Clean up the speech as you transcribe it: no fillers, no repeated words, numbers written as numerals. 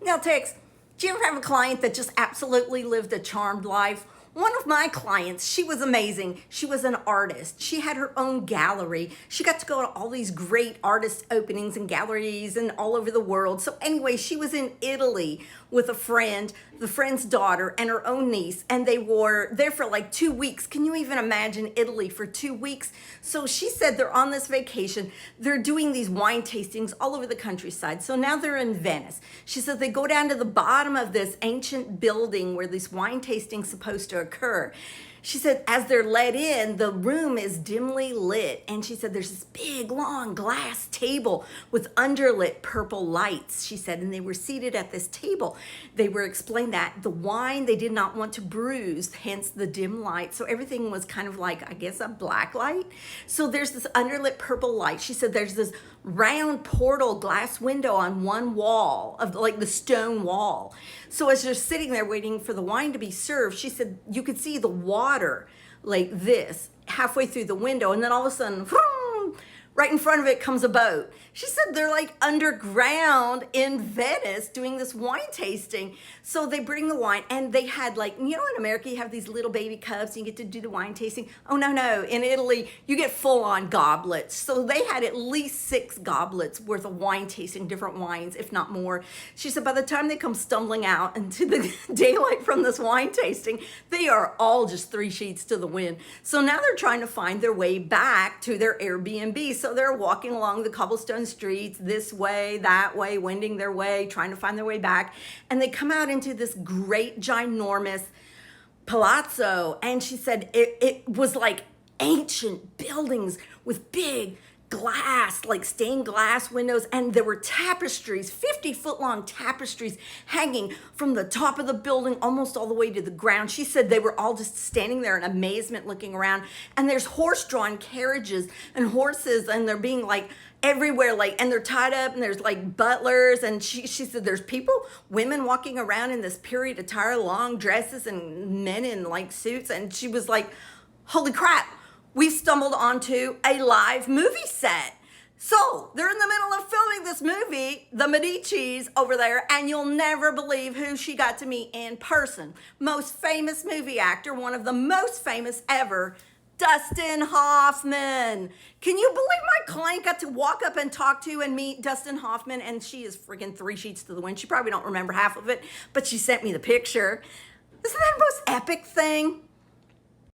Now, Tex, do you ever have a client that just absolutely lived a charmed life? One of my clients, she was amazing. She was an artist. She had her own gallery. She got to go to all these great artist openings and galleries and all over the world. So anyway, she was in Italy with a friend, the friend's daughter, and her own niece, and they were there for like 2 weeks. Can you even imagine Italy for 2 weeks? So she said they're on this vacation. They're doing these wine tastings all over the countryside. So now they're in Venice. She said they go down to the bottom of this ancient building where this wine tasting's supposed to occur. She said as they're let in, the room is dimly lit. And she said there's this big, long glass table with underlit purple lights, she said, and they were seated at this table. They were explained that the wine they did not want to bruise, hence the dim light. So everything was kind of like, I guess, a black light. So there's this underlit purple light. She said there's this round portal glass window on one wall of like the stone wall. So as they're sitting there waiting for the wine to be served, she said you could see the water like this halfway through the window, and then all of a sudden, right in front of it comes a boat. She said they're like underground in Venice doing this wine tasting. So they bring the wine, and they had like, you know, in America, you have these little baby cups and you get to do the wine tasting. Oh, no. In Italy, you get full on goblets. So they had at least 6 goblets worth of wine tasting, different wines, if not more. She said by the time they come stumbling out into the daylight from this wine tasting, they are all just 3 sheets to the wind. So now they're trying to find their way back to their Airbnb. So they're walking along the cobblestone streets, this way, that way, wending their way, trying to find their way back. And they come out into this great, ginormous palazzo. And she said it was like ancient buildings with big glass, like stained glass windows, and there were tapestries, 50-foot long tapestries hanging from the top of the building almost all the way to the ground. She said they were all just standing there in amazement looking around, and there's horse-drawn carriages and horses, and they're being like everywhere, like, and they're tied up, and there's like butlers, and she said there's people, women walking around in this period attire, long dresses, and men in like suits, and she was like, holy crap, we stumbled onto a live movie set. So they're in the middle of filming this movie, The Medicis over there, and you'll never believe who she got to meet in person. Most famous movie actor, one of the most famous ever, Dustin Hoffman. Can you believe my client got to walk up and talk to and meet Dustin Hoffman? And she is freaking 3 sheets to the wind. She probably don't remember half of it, but she sent me the picture. Isn't that the most epic thing?